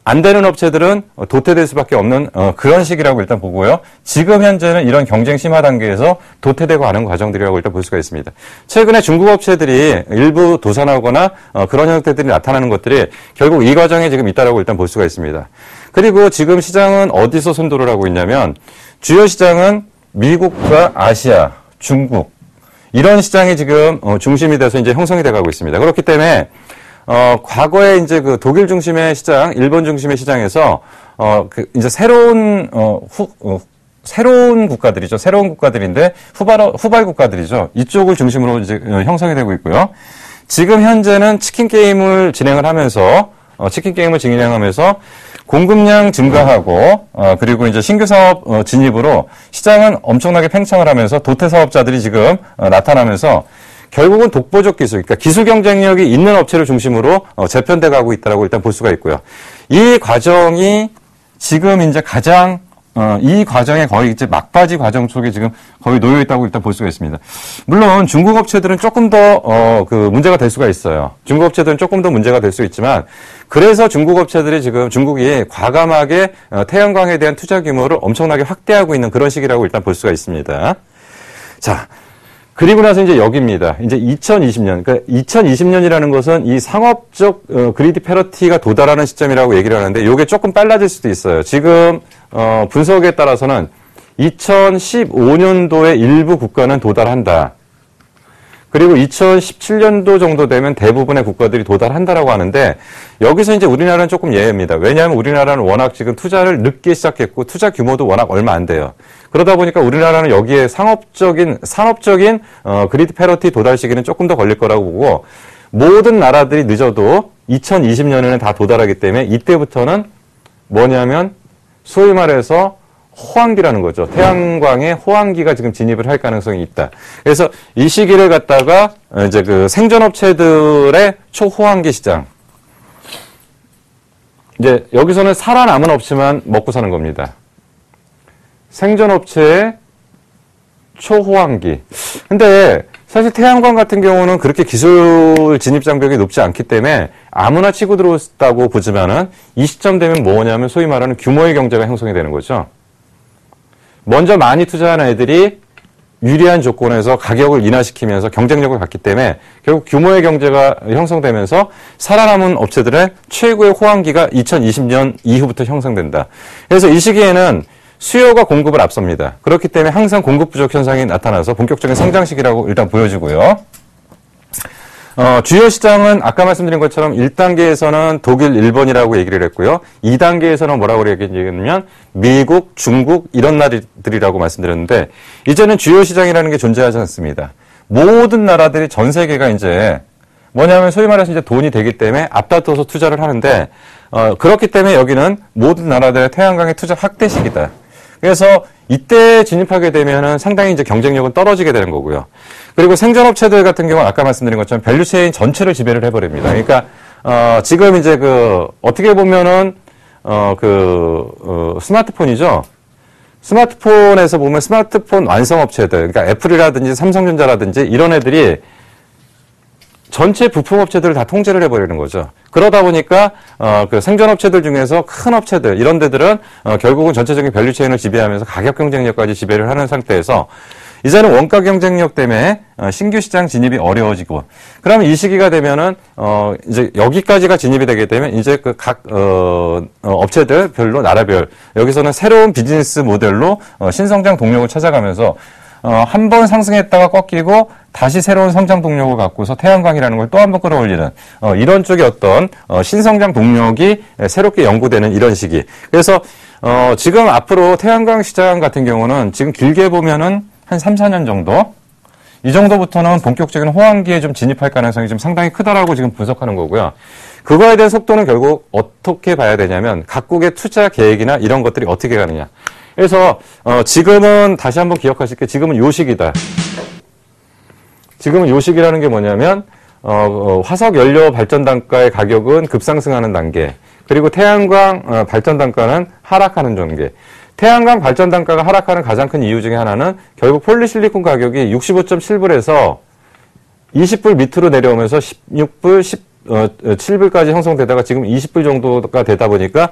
안 되는 업체들은 도태될 수밖에 없는 그런 시기라고 일단 보고요. 지금 현재는 이런 경쟁 심화 단계에서 도태되고 가는 과정들이라고 일단 볼 수가 있습니다. 최근에 중국 업체들이 일부 도산하거나 그런 형태들이 나타나는 것들이 결국 이 과정에 지금 있다라고 일단 볼 수가 있습니다. 그리고 지금 시장은 어디서 선도를 하고 있냐면, 주요 시장은 미국과 아시아, 중국, 이런 시장이 지금 중심이 돼서 이제 형성이 돼가고 있습니다. 그렇기 때문에 과거에 이제 그 독일 중심의 시장, 일본 중심의 시장에서 이제 새로운 국가들이죠. 새로운 국가들인데 후발 국가들이죠. 이쪽을 중심으로 이제 형성이 되고 있고요. 지금 현재는 치킨 게임을 진행하면서 공급량 증가하고 그리고 이제 신규 사업 진입으로 시장은 엄청나게 팽창을 하면서 도태 사업자들이 지금 나타나면서 결국은 독보적 기술, 그러니까 기술 경쟁력이 있는 업체를 중심으로 재편돼 가고 있다라고 일단 볼 수가 있고요. 이 과정이 지금 이제 이 과정에 거의 이제 막바지 과정 속에 지금 거의 놓여 있다고 일단 볼 수가 있습니다. 물론 중국 업체들은 조금 더 문제가 될 수가 있어요. 중국 업체들은 조금 더 문제가 될 수 있지만, 그래서 중국 업체들이 지금 중국이 과감하게 태양광에 대한 투자 규모를 엄청나게 확대하고 있는 그런 시기라고 일단 볼 수가 있습니다. 자, 그리고 나서 이제 여기입니다. 이제 2020년. 그러니까 2020년이라는 것은 이 상업적 그리드 페러티가 도달하는 시점이라고 얘기를 하는데, 이게 조금 빨라질 수도 있어요. 지금 분석에 따라서는 2015년도에 일부 국가는 도달한다. 그리고 2017년도 정도 되면 대부분의 국가들이 도달한다라고 하는데, 여기서 이제 우리나라는 조금 예외입니다. 왜냐하면 우리나라는 워낙 지금 투자를 늦게 시작했고 투자 규모도 워낙 얼마 안 돼요. 그러다 보니까 우리나라는 여기에 산업적인 그리드 페러티 도달 시기는 조금 더 걸릴 거라고 보고, 모든 나라들이 늦어도 2020년에는 다 도달하기 때문에 이때부터는 뭐냐면 소위 말해서 호황기라는 거죠. 태양광에 호황기가 지금 진입을 할 가능성이 있다. 그래서 이 시기를 갖다가 이제 그 생존업체들의 초호황기 시장. 이제 여기서는 살아남은 업체만 먹고 사는 겁니다. 생존업체의 초호황기. 근데 사실 태양광 같은 경우는 그렇게 기술 진입 장벽이 높지 않기 때문에 아무나 치고 들어왔다고 보지만은 이 시점 되면 뭐냐면 소위 말하는 규모의 경제가 형성이 되는 거죠. 먼저 많이 투자한 애들이 유리한 조건에서 가격을 인하시키면서 경쟁력을 갖기 때문에 결국 규모의 경제가 형성되면서 살아남은 업체들의 최고의 호황기가 2020년 이후부터 형성된다. 그래서 이 시기에는 수요가 공급을 앞섭니다. 그렇기 때문에 항상 공급 부족 현상이 나타나서 본격적인 성장 시기라고 일단 보여지고요. 주요 시장은 아까 말씀드린 것처럼 1단계에서는 독일, 일본이라고 얘기를 했고요. 2단계에서는 뭐라고 얘기했냐면 미국, 중국 이런 나라들이라고 말씀드렸는데 이제는 주요 시장이라는 게 존재하지 않습니다. 모든 나라들이 전 세계가 이제 뭐냐면 소위 말해서 이제 돈이 되기 때문에 앞다퉈서 투자를 하는데 그렇기 때문에 여기는 모든 나라들의 태양광의 투자 확대 시기다. 그래서 이때 진입하게 되면은 상당히 이제 경쟁력은 떨어지게 되는 거고요. 그리고 생존업체들 같은 경우는 아까 말씀드린 것처럼 밸류체인 전체를 지배를 해버립니다. 그러니까, 지금 이제 어떻게 보면은, 스마트폰이죠. 스마트폰에서 보면 스마트폰 완성업체들, 그러니까 애플이라든지 삼성전자라든지 이런 애들이 전체 부품업체들을 다 통제를 해버리는 거죠. 그러다 보니까 그 생존업체들 중에서 큰 업체들 이런 데들은 결국은 전체적인 밸류체인을 지배하면서 가격 경쟁력까지 지배를 하는 상태에서 이제는 원가 경쟁력 때문에 신규 시장 진입이 어려워지고 그러면 이 시기가 되면은 이제 여기까지가 진입이 되게 되면 이제 그 각 업체들 별로 나라별 여기서는 새로운 비즈니스 모델로 신성장 동력을 찾아가면서 한 번 상승했다가 꺾이고 다시 새로운 성장 동력을 갖고서 태양광이라는 걸 또 한 번 끌어올리는 이런 쪽의 어떤 신성장 동력이 새롭게 연구되는 이런 시기. 그래서 지금 앞으로 태양광 시장 같은 경우는 지금 길게 보면은 한 3, 4년 정도 이 정도부터는 본격적인 호황기에 좀 진입할 가능성이 좀 상당히 크다라고 지금 분석하는 거고요. 그거에 대한 속도는 결국 어떻게 봐야 되냐면 각국의 투자 계획이나 이런 것들이 어떻게 가느냐. 그래서 지금은 다시 한번 기억하실 게 지금은 요 시기다. 지금은 요 시기라는 게 뭐냐면 화석 연료 발전 단가의 가격은 급상승하는 단계. 그리고 태양광 발전 단가는 하락하는 단계. 태양광 발전 단가가 하락하는 가장 큰 이유 중에 하나는 결국 폴리실리콘 가격이 65.7불에서 20불 밑으로 내려오면서 16불, 7불까지 형성되다가 지금 20불 정도가 되다 보니까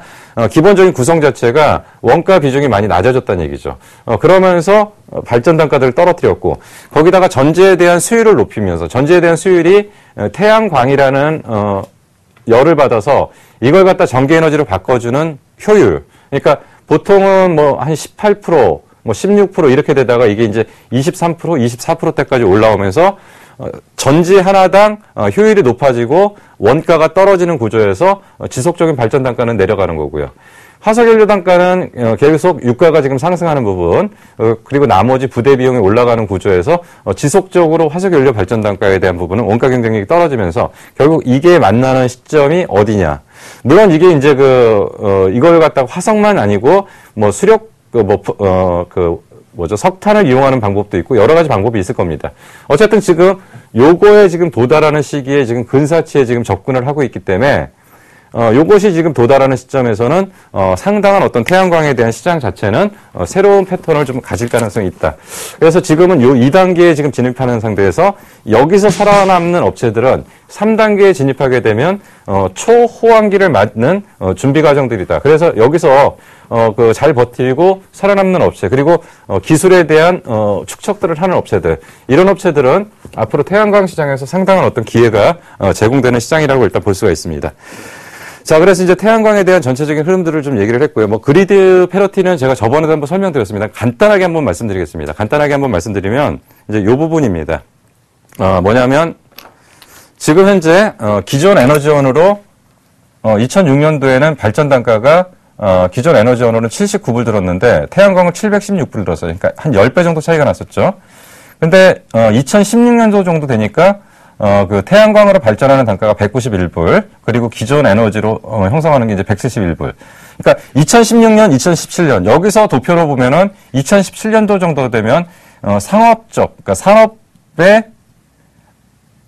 기본적인 구성 자체가 원가 비중이 많이 낮아졌다는 얘기죠. 그러면서 발전 단가들을 떨어뜨렸고 거기다가 전지에 대한 수율을 높이면서 전지에 대한 수율이 태양광이라는 열을 받아서 이걸 갖다 전기 에너지로 바꿔주는 효율. 그러니까 보통은 뭐 한 18%, 뭐 16% 이렇게 되다가 이게 이제 23%, 24%대까지 올라오면서 전지 하나당 효율이 높아지고 원가가 떨어지는 구조에서 지속적인 발전 단가는 내려가는 거고요. 화석연료 단가는 계속 유가가 지금 상승하는 부분 그리고 나머지 부대 비용이 올라가는 구조에서 지속적으로 화석연료 발전 단가에 대한 부분은 원가 경쟁력이 떨어지면서 결국 이게 만나는 시점이 어디냐. 물론 이게 이제 이걸 갖다가 화석만 아니고 뭐 수력 석탄을 이용하는 방법도 있고 여러 가지 방법이 있을 겁니다. 어쨌든 지금 요거에 지금 도달하는 시기에 지금 근사치에 지금 접근을 하고 있기 때문에 요것이 지금 도달하는 시점에서는 상당한 어떤 태양광에 대한 시장 자체는 새로운 패턴을 좀 가질 가능성이 있다. 그래서 지금은 요 2단계에 지금 진입하는 상태에서 여기서 살아남는 업체들은 3단계에 진입하게 되면 초호황기를 맞는 준비 과정들이다. 그래서 여기서 잘 버티고 살아남는 업체 그리고 기술에 대한 축적들을 하는 업체들 이런 업체들은 앞으로 태양광 시장에서 상당한 어떤 기회가 제공되는 시장이라고 일단 볼 수가 있습니다. 자, 그래서 이제 태양광에 대한 전체적인 흐름들을 좀 얘기를 했고요. 뭐 그리드 패러티는 제가 저번에도 한번 설명드렸습니다. 간단하게 한번 말씀드리겠습니다. 간단하게 한번 말씀드리면 이제 요 부분입니다. 뭐냐면 지금 현재 기존 에너지원으로 2006년도에는 발전 단가가 기존 에너지원으로는 79불 들었는데 태양광은 716불 들었어요. 그러니까 한 10배 정도 차이가 났었죠. 근데 2016년도 정도 되니까 그 태양광으로 발전하는 단가가 191불, 그리고 기존 에너지로 형성하는 게 이제 171불. 그러니까 2016년, 2017년 여기서 도표로 보면은 2017년도 정도 되면 상업적, 그러니까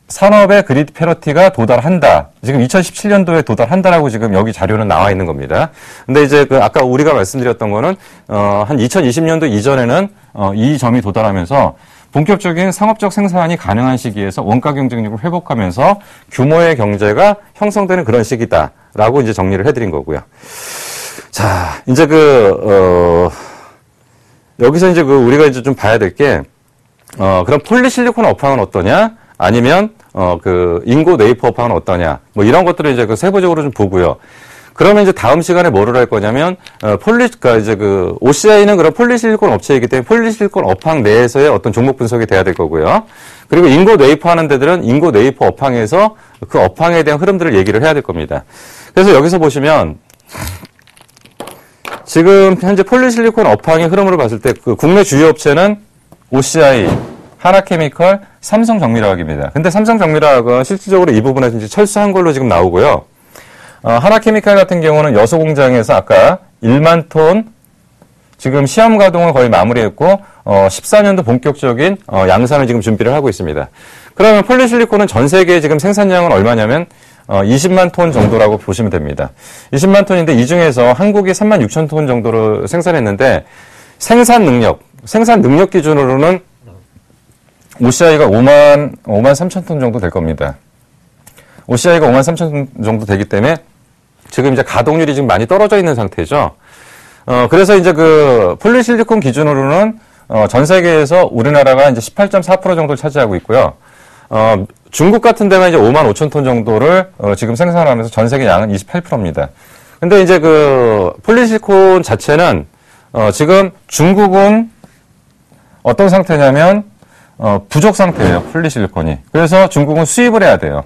산업의 그리드 패러티가 도달한다. 지금 2017년도에 도달한다라고 지금 여기 자료는 나와 있는 겁니다. 근데 이제 그 아까 우리가 말씀드렸던 거는 한 2020년도 이전에는 이 점이 도달하면서 본격적인 상업적 생산이 가능한 시기에서 원가 경쟁력을 회복하면서 규모의 경제가 형성되는 그런 시기다라고 이제 정리를 해드린 거고요. 자, 이제 여기서 이제 우리가 이제 좀 봐야 될 게, 그럼 폴리실리콘 업황은 어떠냐? 아니면, 인고 네이프 업황은 어떠냐? 뭐 이런 것들을 이제 세부적으로 좀 보고요. 그러면 이제 다음 시간에 뭐를 할 거냐면, OCI는 그런 폴리실리콘 업체이기 때문에 폴리실리콘 업황 내에서의 어떤 종목 분석이 돼야 될 거고요. 그리고 인고 네이프 하는 데들은 인고 네이프 업황에서 그 업황에 대한 흐름들을 얘기를 해야 될 겁니다. 그래서 여기서 보시면, 지금 현재 폴리실리콘 업황의 흐름으로 봤을 때 그 국내 주요 업체는 OCI, 하나케미컬, 삼성정밀화학입니다. 근데 삼성정밀화학은 실질적으로 이 부분에서 이제 철수한 걸로 지금 나오고요. 하나케미칼 같은 경우는 여수 공장에서 아까 1만 톤 지금 시험 가동을 거의 마무리했고 14년도 본격적인 양산을 지금 준비를 하고 있습니다. 그러면 폴리실리콘은 전 세계 지금 생산량은 얼마냐면 20만 톤 정도라고 보시면 됩니다. 20만 톤인데 이 중에서 한국이 3만 6천 톤 정도로 생산했는데 생산 능력 기준으로는 OCI가 5만 3천 톤 정도 될 겁니다. OCI가 5만 3천 톤 정도 되기 때문에 지금 이제 가동률이 지금 많이 떨어져 있는 상태죠. 그래서 이제 폴리실리콘 기준으로는 전 세계에서 우리나라가 이제 18.4% 정도를 차지하고 있고요. 중국 같은 데가 이제 5만 5천 톤 정도를 지금 생산하면서 전 세계 양은 28%입니다. 근데 이제 폴리실리콘 자체는 지금 중국은 어떤 상태냐면 부족 상태예요. 폴리실리콘이. 그래서 중국은 수입을 해야 돼요.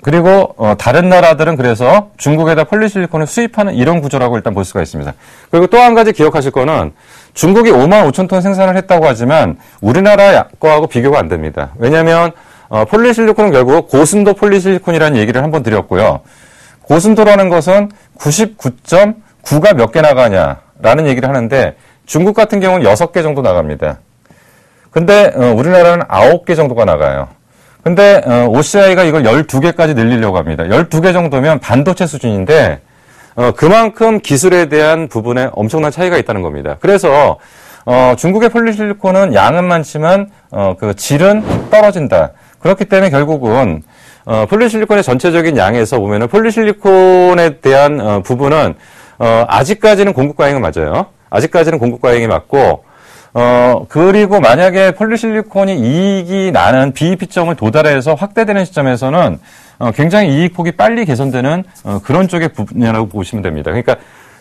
그리고 다른 나라들은 그래서 중국에다 폴리실리콘을 수입하는 이런 구조라고 일단 볼 수가 있습니다. 그리고 또 한 가지 기억하실 거는 중국이 5만 5천 톤 생산을 했다고 하지만 우리나라 거하고 비교가 안 됩니다. 왜냐하면 폴리실리콘은 결국 고순도 폴리실리콘이라는 얘기를 한번 드렸고요. 고순도라는 것은 99.9가 몇 개 나가냐라는 얘기를 하는데 중국 같은 경우는 6개 정도 나갑니다. 근데 우리나라는 9개 정도가 나가요. 근데 OCI가 이걸 12개까지 늘리려고 합니다. 12개 정도면 반도체 수준인데 그만큼 기술에 대한 부분에 엄청난 차이가 있다는 겁니다. 그래서 중국의 폴리실리콘은 양은 많지만 그 질은 떨어진다. 그렇기 때문에 결국은 폴리실리콘의 전체적인 양에서 보면은 폴리실리콘에 대한 부분은 아직까지는 공급 과잉은 맞아요. 아직까지는 공급 과잉이 맞고 그리고 만약에 폴리실리콘이 이익이 나는 BEP점을 도달해서 확대되는 시점에서는 굉장히 이익 폭이 빨리 개선되는 그런 쪽의 분야라고 보시면 됩니다. 그러니까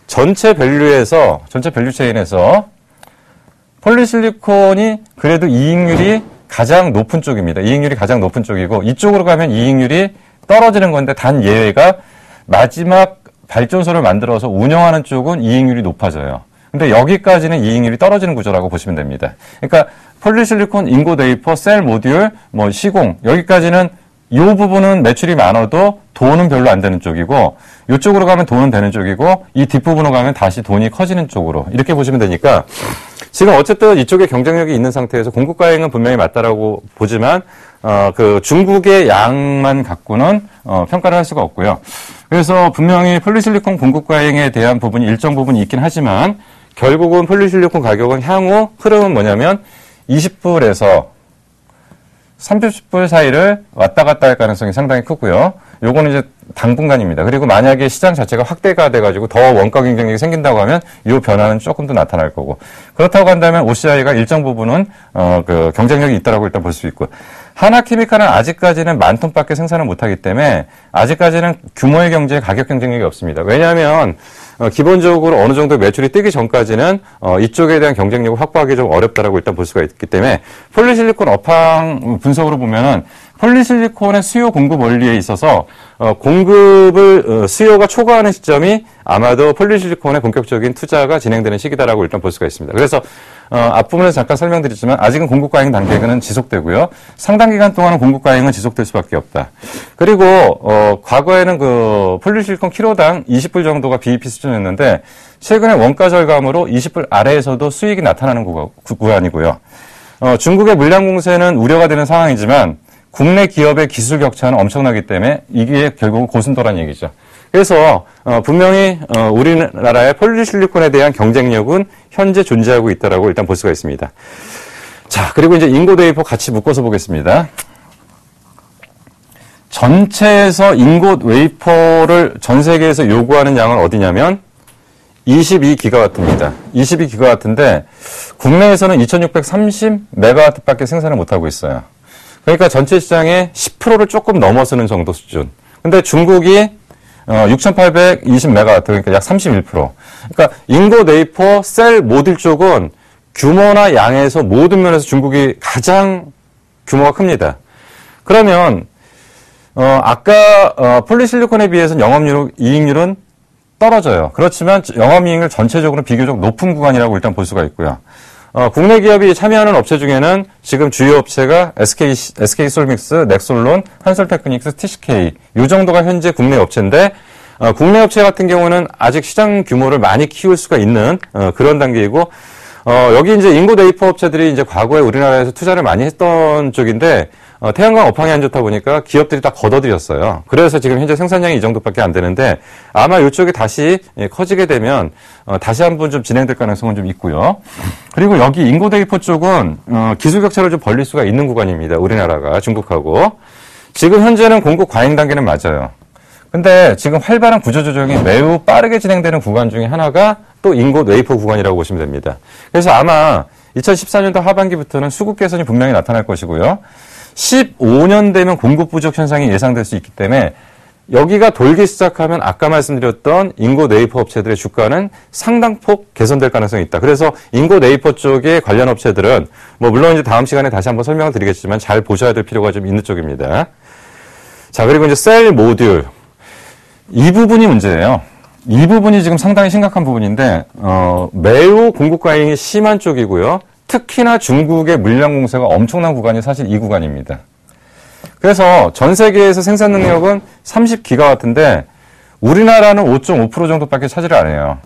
전체 밸류체인에서 폴리실리콘이 그래도 이익률이 가장 높은 쪽입니다. 이익률이 가장 높은 쪽이고 이쪽으로 가면 이익률이 떨어지는 건데 단 예외가 마지막 발전소를 만들어서 운영하는 쪽은 이익률이 높아져요. 근데 여기까지는 이익률이 떨어지는 구조라고 보시면 됩니다. 그러니까 폴리실리콘, 인고 네이퍼, 셀 모듈, 시공 여기까지는 이 부분은 매출이 많아도 돈은 별로 안 되는 쪽이고 이쪽으로 가면 돈은 되는 쪽이고 이 뒷부분으로 가면 다시 돈이 커지는 쪽으로 이렇게 보시면 되니까 지금 어쨌든 이쪽에 경쟁력이 있는 상태에서 공급 과잉은 분명히 맞다라고 보지만 중국의 양만 갖고는 평가를 할 수가 없고요. 그래서 분명히 폴리실리콘 공급 과잉에 대한 부분이 일정 부분이 있긴 하지만 결국은 폴리실리콘 가격은 향후 흐름은 뭐냐면 20불에서 30불 사이를 왔다 갔다 할 가능성이 상당히 크고요. 요거는 이제 당분간입니다. 그리고 만약에 시장 자체가 확대가 돼가지고 더 원가 경쟁력이 생긴다고 하면 이 변화는 조금 더 나타날 거고. 그렇다고 한다면 OCI가 일정 부분은 경쟁력이 있다라고 일단 볼 수 있고. 하나케미칼은 아직까지는 10,000톤밖에 생산을 못하기 때문에 아직까지는 규모의 경제에 가격 경쟁력이 없습니다. 왜냐하면 기본적으로 어느 정도 매출이 뜨기 전까지는 이쪽에 대한 경쟁력을 확보하기 좀 어렵다라고 일단 볼 수가 있기 때문에 폴리실리콘 업황 분석으로 보면은 폴리실리콘의 수요 공급 원리에 있어서 공급을 수요가 초과하는 시점이 아마도 폴리실리콘의 본격적인 투자가 진행되는 시기다라고 일단 볼 수가 있습니다. 그래서 앞부분에서 잠깐 설명드렸지만 아직은 공급 과잉 단계는 지속되고요. 상당 기간 동안은 공급 과잉은 지속될 수밖에 없다. 그리고 과거에는 그 폴리실리콘 키로당 20불 정도가 BEP 수준이었는데 최근에 원가 절감으로 20불 아래에서도 수익이 나타나는 구간이고요. 중국의 물량 공세는 우려가 되는 상황이지만 국내 기업의 기술 격차는 엄청나기 때문에 이게 결국 고순도란 얘기죠. 그래서 분명히 우리나라의 폴리실리콘에 대한 경쟁력은 현재 존재하고 있다라고 일단 볼 수가 있습니다. 자, 그리고 이제 인고 웨이퍼 같이 묶어서 보겠습니다. 전체에서 인고 웨이퍼를 전 세계에서 요구하는 양은 어디냐면 22기가와트입니다. 22기가와트인데 국내에서는 2630메가와트밖에 생산을 못하고 있어요. 그러니까 전체 시장의 10%를 조금 넘어서는 정도 수준. 근데 중국이 6820메가와트, 그러니까 약 31%. 그러니까 인고 웨이퍼 셀 모듈 쪽은 규모나 양에서 모든 면에서 중국이 가장 규모가 큽니다. 그러면 아까 폴리실리콘에 비해서는 이익률은 떨어져요. 그렇지만 영업이익률 전체적으로 비교적 높은 구간이라고 일단 볼 수가 있고요. 국내 기업이 참여하는 업체 중에는 지금 주요 업체가 SK솔믹스, 넥솔론, 한솔테크닉스, TCK 이 정도가 현재 국내 업체인데 국내 업체 같은 경우는 아직 시장 규모를 많이 키울 수가 있는 그런 단계이고 여기 이제 인고 웨이퍼 업체들이 이제 과거에 우리나라에서 투자를 많이 했던 쪽인데 태양광 업황이 안 좋다 보니까 기업들이 다 걷어들였어요. 그래서 지금 현재 생산량이 이 정도밖에 안 되는데 아마 이쪽이 다시 커지게 되면 다시 한번 좀 진행될 가능성은 좀 있고요. 그리고 여기 인고 웨이퍼 쪽은 기술 격차를 좀 벌릴 수가 있는 구간입니다. 우리나라가 중국하고. 지금 현재는 공급 과잉 단계는 맞아요. 근데 지금 활발한 구조조정이 매우 빠르게 진행되는 구간 중에 하나가 또 인고 웨이퍼 구간이라고 보시면 됩니다. 그래서 아마 2014년도 하반기부터는 수급 개선이 분명히 나타날 것이고요. 15년 되면 공급 부족 현상이 예상될 수 있기 때문에 여기가 돌기 시작하면 아까 말씀드렸던 인고 웨이퍼 업체들의 주가는 상당폭 개선될 가능성이 있다. 그래서 인고 웨이퍼 쪽의 관련 업체들은 물론 이제 다음 시간에 다시 한번 설명을 드리겠지만 잘 보셔야 될 필요가 좀 있는 쪽입니다. 자, 그리고 이제 셀 모듈. 이 부분이 문제예요. 이 부분이 지금 상당히 심각한 부분인데 매우 공급 과잉이 심한 쪽이고요. 특히나 중국의 물량 공세가 엄청난 구간이 사실 이 구간입니다. 그래서 전 세계에서 생산 능력은 30기가와트인데 우리나라는 5.5% 정도밖에 차지를 안 해요.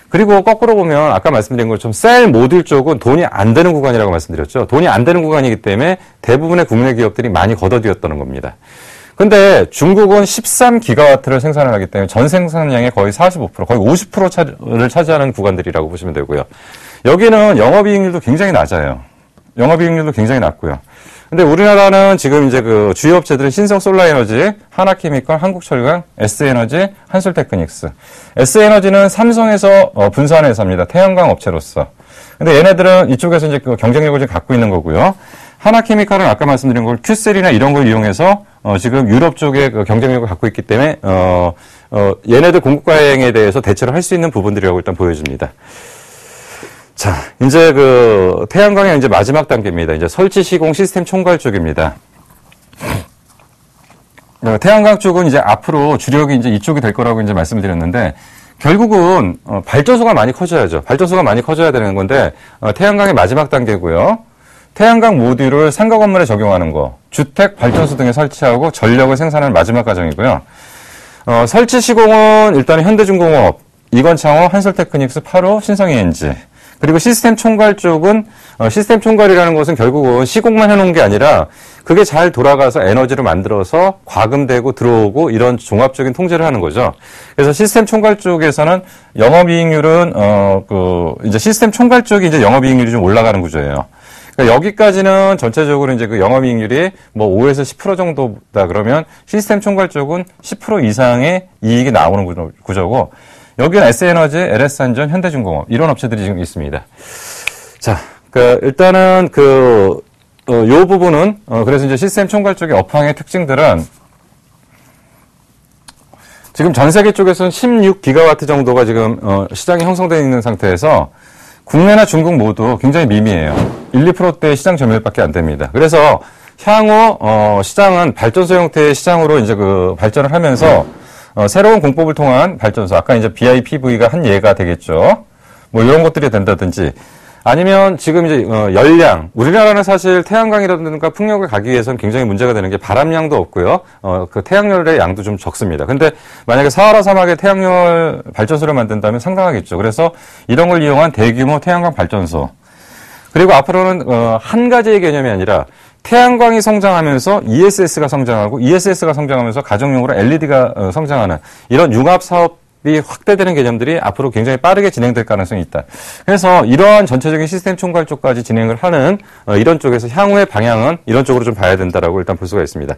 그리고 거꾸로 보면 아까 말씀드린 것처럼 셀 모듈 쪽은 돈이 안 되는 구간이라고 말씀드렸죠. 돈이 안 되는 구간이기 때문에 대부분의 국내 기업들이 많이 걷어들였다는 겁니다. 근데 중국은 13기가와트를 생산을 하기 때문에 전 생산량의 거의 45%, 거의 50%를 차지하는 구간들이라고 보시면 되고요. 여기는 영업이익률도 굉장히 낮아요. 영업이익률도 굉장히 낮고요. 근데 우리나라는 지금 이제 그 주요 업체들은 신성솔라에너지, 하나케미컬, 한국철강, S에너지, 한솔테크닉스. S에너지는 삼성에서 분사하는 회사입니다. 태양광 업체로서. 근데 얘네들은 이쪽에서 이제 그 경쟁력을 좀 갖고 있는 거고요. 하나케미칼은 아까 말씀드린 걸 큐셀이나 이런 걸 이용해서 지금 유럽 쪽에 그 경쟁력을 갖고 있기 때문에 얘네들 공급 과잉에 대해서 대처를 할 수 있는 부분들이라고 일단 보여집니다. 자, 이제 그 태양광의 이제 마지막 단계입니다. 이제 설치 시공 시스템 총괄 쪽입니다. 태양광 쪽은 이제 앞으로 주력이 이제 이쪽이 될 거라고 이제 말씀드렸는데 결국은 발전소가 많이 커져야죠. 발전소가 많이 커져야 되는 건데 태양광의 마지막 단계고요. 태양광 모듈을 상가 건물에 적용하는 거, 주택, 발전소 등에 설치하고 전력을 생산하는 마지막 과정이고요. 설치 시공은 일단 현대중공업, 이건창호, 한솔테크닉스, 8호, 신성ENG. 그리고 시스템 총괄 쪽은 시스템 총괄이라는 것은 결국은 시공만 해놓은 게 아니라 그게 잘 돌아가서 에너지를 만들어서 과금되고 들어오고 이런 종합적인 통제를 하는 거죠. 그래서 시스템 총괄 쪽에서는 영업이익률은 이제 시스템 총괄 쪽이 이제 영업이익률이 좀 올라가는 구조예요. 그러니까 여기까지는 전체적으로 이제 그 영업이익률이 5에서 10% 정도다 그러면 시스템 총괄 쪽은 10% 이상의 이익이 나오는 구조고 여기는 S에너지, LS한전, 현대중공업 이런 업체들이 지금 있습니다. 자, 일단은 요 부분은 그래서 이제 시스템 총괄 쪽의 업황의 특징들은 지금 전 세계 쪽에서는 16기가와트 정도가 지금 시장이 형성되어 있는 상태에서 국내나 중국 모두 굉장히 미미해요. 1, 2%대의 시장 점유율밖에 안 됩니다. 그래서 향후 시장은 발전소 형태의 시장으로 이제 발전을 하면서 새로운 공법을 통한 발전소, 아까 이제 BIPV가 한 예가 되겠죠. 뭐 이런 것들이 된다든지, 아니면 지금 이제 열량, 우리나라는 사실 태양광이라든가 풍력을 가기 위해서는 굉장히 문제가 되는 게 바람량도 없고요. 그 태양열의 양도 좀 적습니다. 근데 만약에 사하라 사막에 태양열 발전소를 만든다면 상당하겠죠. 그래서 이런 걸 이용한 대규모 태양광 발전소. 그리고 앞으로는 한 가지의 개념이 아니라 태양광이 성장하면서 ESS가 성장하고 ESS가 성장하면서 가정용으로 LED가 성장하는 이런 융합 사업이 확대되는 개념들이 앞으로 굉장히 빠르게 진행될 가능성이 있다. 그래서 이러한 전체적인 시스템 총괄 쪽까지 진행을 하는 이런 쪽에서 향후의 방향은 이런 쪽으로 좀 봐야 된다라고 일단 볼 수가 있습니다.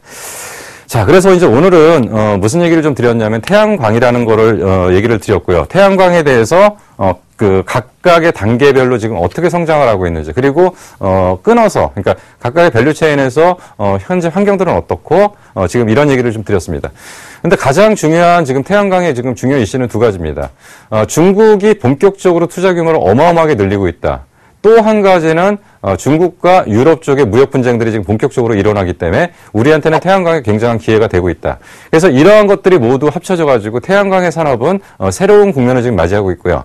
자, 그래서 이제 오늘은 무슨 얘기를 좀 드렸냐면 태양광이라는 거를 얘기를 드렸고요. 태양광에 대해서 그 각각의 단계별로 지금 어떻게 성장을 하고 있는지, 그리고 끊어서, 그러니까 각각의 밸류 체인에서 현재 환경들은 어떻고 지금 이런 얘기를 좀 드렸습니다. 근데 가장 중요한 지금 태양광의 지금 중요 이슈는 두 가지입니다. 중국이 본격적으로 투자 규모를 어마어마하게 늘리고 있다. 또 한 가지는 중국과 유럽 쪽의 무역 분쟁들이 지금 본격적으로 일어나기 때문에 우리한테는 태양광에 굉장한 기회가 되고 있다. 그래서 이러한 것들이 모두 합쳐져 가지고 태양광의 산업은 새로운 국면을 지금 맞이하고 있고요.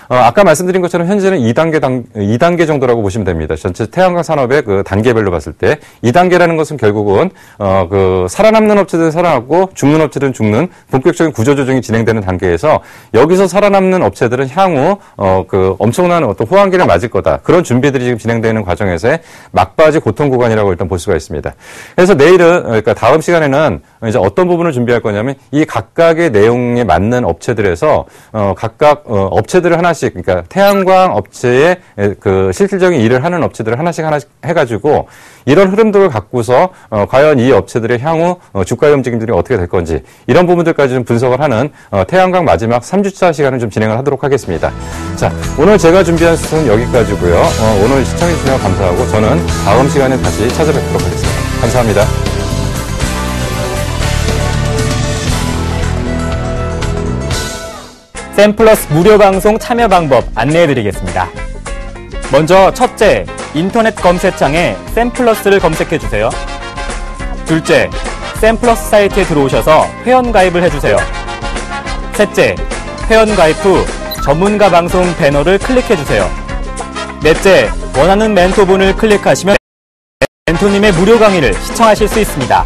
아까 말씀드린 것처럼 현재는 2단계 정도라고 보시면 됩니다. 전체 태양광 산업의 그 단계별로 봤을 때 2단계라는 것은 결국은 그 살아남는 업체들은 살아남고 죽는 업체들은 죽는 본격적인 구조 조정이 진행되는 단계에서 여기서 살아남는 업체들은 향후 그 엄청난 어떤 호황기를 맞을 거다. 그런 준비들이 지금 진행되는 과정에서의 막바지 고통 구간이라고 일단 볼 수가 있습니다. 그래서 내일은 그러니까 다음 시간에는 이제 어떤 부분을 준비할 거냐면 이 각각의 내용에 맞는 업체들에서 각각 업체들을 하나씩, 그러니까 태양광 업체의 그 실질적인 일을 하는 업체들을 하나씩 해가지고 이런 흐름들을 갖고서 과연 이 업체들의 향후 주가의 움직임들이 어떻게 될 건지 이런 부분들까지 좀 분석을 하는 태양광 마지막 3주차 시간을 좀 진행을 하도록 하겠습니다. 자, 오늘 제가 준비한 수는 여기까지고요. 오늘 시청해주셔서 감사하고 저는 다음 시간에 다시 찾아뵙도록 하겠습니다. 감사합니다. 샘플러스 무료 방송 참여 방법 안내해드리겠습니다. 먼저 첫째, 인터넷 검색창에 샘플러스를 검색해주세요. 둘째, 샘플러스 사이트에 들어오셔서 회원가입을 해주세요. 셋째, 회원가입 후 전문가 방송 배너를 클릭해주세요. 넷째, 원하는 멘토분을 클릭하시면 멘토님의 무료 강의를 시청하실 수 있습니다.